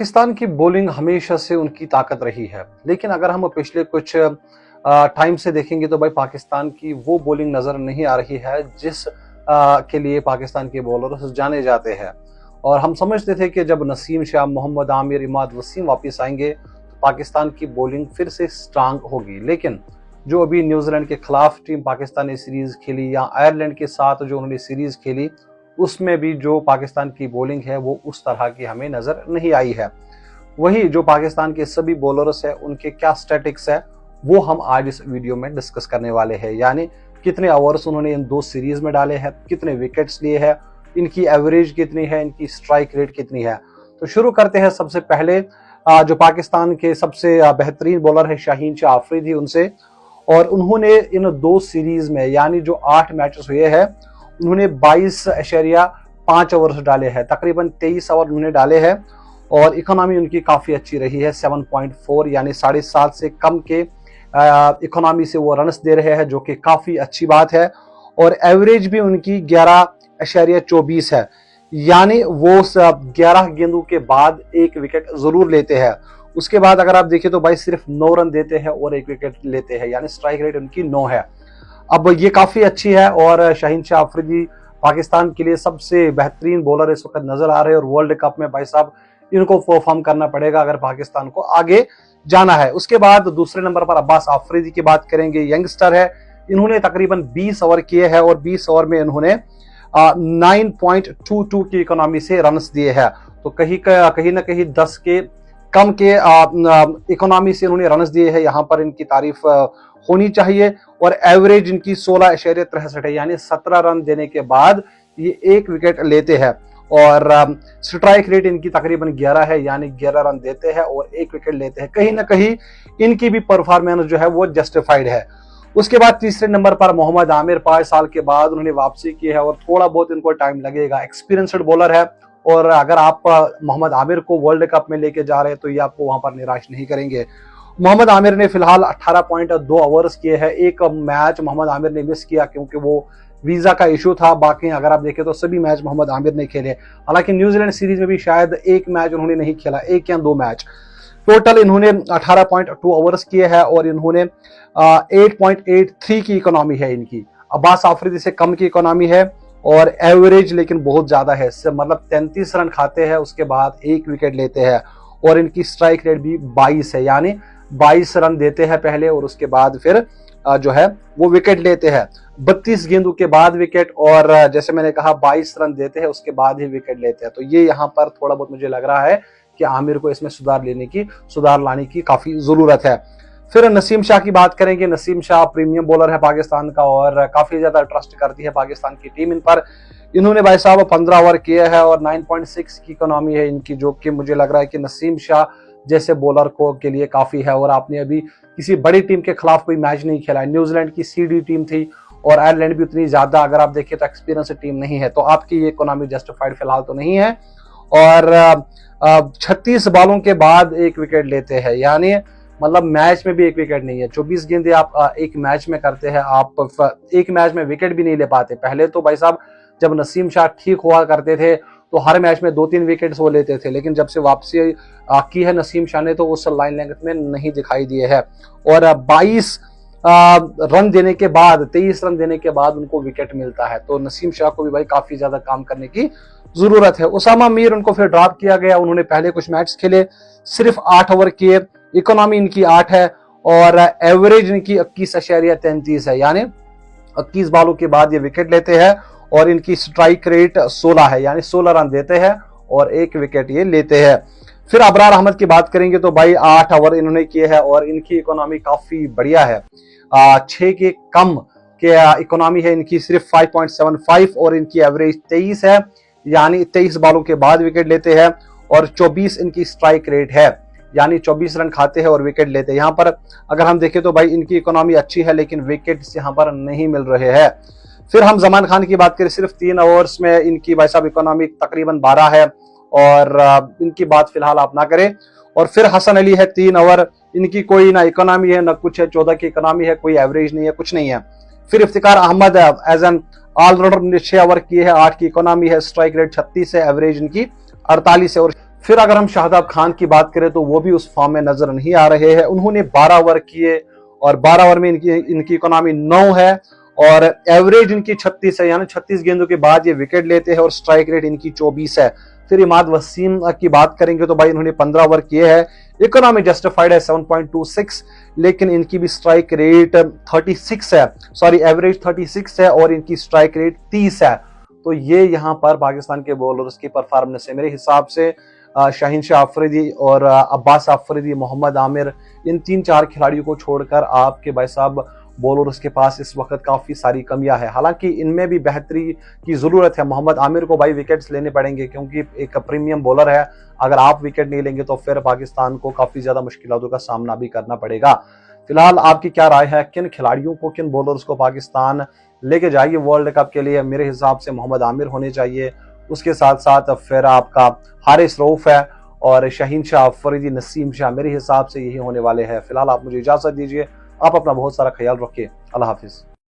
पाकिस्तान की बॉलिंग हमेशा से उनकी ताकत रही है, लेकिन अगर हम पिछले कुछ टाइम से देखेंगे तो भाई पाकिस्तान की वो बॉलिंग नजर नहीं आ रही है जिस के लिए पाकिस्तान के बॉलर जाने जाते हैं। और हम समझते थे कि जब नसीम शाह, मोहम्मद आमिर, इमाद वसीम वापस आएंगे तो पाकिस्तान की बॉलिंग फिर से स्ट्रांग होगी। लेकिन जो अभी न्यूजीलैंड के खिलाफ टीम पाकिस्तान ने सीरीज खेली या आयरलैंड के साथ जो उन्होंने सीरीज खेली, उसमें भी जो पाकिस्तान की बॉलिंग है वो उस तरह की हमें नजर नहीं आई है। वही जो पाकिस्तान के सभी बॉलर्स है उनके क्या स्टैटिक्स है वो हम आज इस वीडियो में डिस्कस करने वाले हैं। यानी कितने ओवर्स उन्होंने इन दो सीरीज में डाले हैं, कितने विकेट्स लिए हैं, इनकी एवरेज कितनी है, इनकी स्ट्राइक रेट कितनी है। तो शुरू करते हैं सबसे पहले जो पाकिस्तान के सबसे बेहतरीन बॉलर है शाहीन शाह आफरीदी उनसे। और उन्होंने इन दो सीरीज में यानी जो 8 मैचेस हुए हैं उन्होंने 22.5 ओवर्स डाले हैं, तकरीबन 23 ओवर उन्होंने डाले हैं। और इकोनॉमी उनकी काफी अच्छी रही है, 7.4 यानी 7.5 से कम के इकोनॉमी से वो रन्स दे रहे हैं, जो कि काफी अच्छी बात है। और एवरेज भी उनकी 11.24 है, यानी वो 11 गेंदों के बाद एक विकेट जरूर लेते हैं। उसके बाद अगर आप देखें तो भाई सिर्फ 9 रन देते हैं और एक विकेट लेते हैं, यानी स्ट्राइक रेट उनकी 9 है। अब ये काफी अच्छी है और शाहीन शाह आफरीदी पाकिस्तान के लिए सबसे बेहतरीन बॉलर इस वक्त नजर आ रहे हैं। और वर्ल्ड कप में भाई साहब इनको परफॉर्म करना पड़ेगा अगर पाकिस्तान को आगे जाना है। उसके बाद दूसरे नंबर पर अब्बास आफरीदी की बात करेंगे, यंगस्टर है। इन्होंने तकरीबन 20 ओवर किए हैं और 20 ओवर में इन्होंने 9.22 की इकोनॉमी से रन्स दिए हैं। तो कहीं ना कहीं 10 के कम के इकोनॉमी से इन्होंने रन्स दिए हैं, यहाँ पर इनकी तारीफ होनी चाहिए। और एवरेज इनकी 16.63 है, यानी 17 रन देने के बाद ये एक विकेट लेते हैं। और स्ट्राइक रेट इनकी तकरीबन 11 है, यानी 11 रन देते हैं और एक विकेट लेते हैं। कहीं ना कहीं इनकी भी परफॉर्मेंस जो है वो जस्टिफाइड है। उसके बाद तीसरे नंबर पर मोहम्मद आमिर, 5 साल के बाद उन्होंने वापसी की है और थोड़ा बहुत इनको टाइम लगेगा। एक्सपीरियंस्ड बॉलर है और अगर आप मोहम्मद आमिर को वर्ल्ड कप में लेके जा रहे हैं तो ये आपको वहां पर निराश नहीं करेंगे। मोहम्मद आमिर ने फिलहाल 18.2 ओवर्स किए हैं। एक मैच मोहम्मद आमिर ने मिस किया क्योंकि वो वीजा का इशू था, बाकी अगर आप देखें तो सभी मैच मोहम्मद आमिर ने खेले। हालांकि न्यूजीलैंड सीरीज में भी शायद एक मैच उन्होंने नहीं खेला, 1 या 2 मैच। टोटल इन्होंने 18.2 ओवर्स किए हैं और इन्होंने 8.83 की इकोनॉमी है इनकी। अब्बास आफरीदी से कम की इकोनॉमी है और एवरेज लेकिन बहुत ज्यादा है, मतलब 33 रन खाते हैं, उसके बाद एक विकेट लेते हैं। और इनकी स्ट्राइक रेट भी 22 है, यानी 22 रन देते हैं पहले और उसके बाद फिर जो है वो विकेट लेते हैं। 32 गेंदों के बाद विकेट, और जैसे मैंने कहा 22 रन देते हैं उसके बाद ही विकेट लेते हैं। तो ये यहाँ पर थोड़ा बहुत मुझे लग रहा है कि आमिर को इसमें सुधार लाने की काफी जरूरत है। फिर नसीम शाह की बात करेंगे। नसीम शाह प्रीमियम बॉलर है पाकिस्तान का और काफी ज्यादा ट्रस्ट करती है पाकिस्तान की टीम इन पर। इन्होंने भाई साहब 15 ओवर किए हैं और 9.6 की इकोनॉमी है इनकी, जो कि मुझे लग रहा है कि नसीम शाह जैसे बॉलर को के लिए काफी है। और आपने अभी किसी बड़ी टीम के खिलाफ कोई मैच नहीं खेला है, न्यूजीलैंड की सीडी टीम थी और आयरलैंड भी उतनी ज्यादा अगर आप देखें तो एक्सपीरियंस टीम नहीं है, तो आपकी ये इकोनॉमी जस्टिफाइड फिलहाल तो नहीं है। और 36 बॉलों के बाद एक विकेट लेते हैं, यानी मतलब मैच में भी एक विकेट नहीं है। 24 गेंदें आप एक मैच में करते हैं, आप एक मैच में विकेट भी नहीं ले पाते। पहले तो भाई साहब जब नसीम शाह ठीक हुआ करते थे तो हर मैच में 2-3 विकेट्स वो लेते थे, लेकिन जब से वापसी की है नसीम शाह ने तो उस लाइन लेंथ में नहीं दिखाई दिए है। और 22 रन देने के बाद, 23 रन देने के बाद उनको विकेट मिलता है। तो नसीम शाह को भी भाई काफी ज्यादा काम करने की जरूरत है। उसामा मीर उनको फिर ड्रॉप किया गया, उन्होंने पहले कुछ मैच खेले, सिर्फ 8 ओवर किए, इकोनॉमी इनकी 8 है और एवरेज इनकी 21.33 है, यानी 21 बॉलों के बाद ये विकेट लेते हैं। और इनकी स्ट्राइक रेट 16 है, यानी 16 रन देते हैं और एक विकेट ये लेते हैं। फिर अबरार अहमद की बात करेंगे तो भाई 8 ओवर इन्होंने किए हैं और इनकी इकोनॉमी काफी बढ़िया है। 6 के कम के इकोनॉमी है इनकी, सिर्फ 5.75 और इनकी एवरेज 23 है, यानी 23 बॉलों के बाद विकेट लेते हैं। और 24 इनकी स्ट्राइक रेट है, यानी 24 रन खाते हैं और विकेट लेते हैं। यहाँ पर अगर हम देखें तो भाई इनकी इकोनॉमी अच्छी है लेकिन विकेट्स यहाँ पर नहीं मिल रहे हैं। फिर हम जमान खान की बात करें, सिर्फ 3 ओवर्स में इनकी भाई साहब इकोनॉमी तकरीबन 12 है और इनकी बात फिलहाल आप ना करें। और फिर हसन अली है 3 ओवर, इनकी कोई ना इकोनॉमी है ना कुछ है, 14 की इकोनॉमी है, कोई एवरेज नहीं है, कुछ नहीं है। फिर Iftikhar Ahmed as an allrounder ने 6 ओवर किए हैं, 8 की इकोनॉमी है, स्ट्राइक रेट 36 है, एवरेज इनकी 48 है। और फिर अगर हम शाहदाब खान की बात करें तो वो भी उस फॉर्म में नजर नहीं आ रहे हैं। उन्होंने 12 ओवर किए और 12 ओवर में इनकी इकोनॉमी 9 है और एवरेज इनकी 36 है, यानी 36 गेंदों के बाद ये विकेट लेते हैं और स्ट्राइक रेट इनकी 24 है। फिर इमाद वसीम की बात करेंगे तो भाई इन्होंने 15 ओवर किए हैं, इकोनॉमी जस्टिफाइड है 7.26, लेकिन इनकी भी स्ट्राइक रेट 36 है, सॉरी एवरेज 36 है और इनकी स्ट्राइक रेट 30 है। तो ये यहाँ पर पाकिस्तान के बॉलर्स की परफॉर्मेंस है। मेरे हिसाब से शाहीन शाह अफरीदी और अब्बास अफरीदी, मोहम्मद आमिर, इन 3-4 खिलाड़ियों को छोड़कर आपके भाई साहब बॉलर्स के पास इस वक्त काफी सारी कमियां है। हालांकि इनमें भी बेहतरी की जरूरत है। मोहम्मद आमिर को भाई विकेट्स लेने पड़ेंगे क्योंकि एक प्रीमियम बॉलर है। अगर आप विकेट नहीं लेंगे तो फिर पाकिस्तान को काफी ज्यादा मुश्किलों का सामना भी करना पड़ेगा। फिलहाल आपकी क्या राय है, किन खिलाड़ियों को, किन बॉलर्स को पाकिस्तान लेके जाइए वर्ल्ड कप के लिए? मेरे हिसाब से मोहम्मद आमिर होने चाहिए, उसके साथ साथ फिर आपका हारिस रऊफ है और शाहीन शाह अफरीदी, नसीम शाह, मेरे हिसाब से यही होने वाले हैं। फिलहाल आप मुझे इजाजत दीजिए, आप अपना बहुत सारा ख्याल रखिए। अल्लाह हाफिज।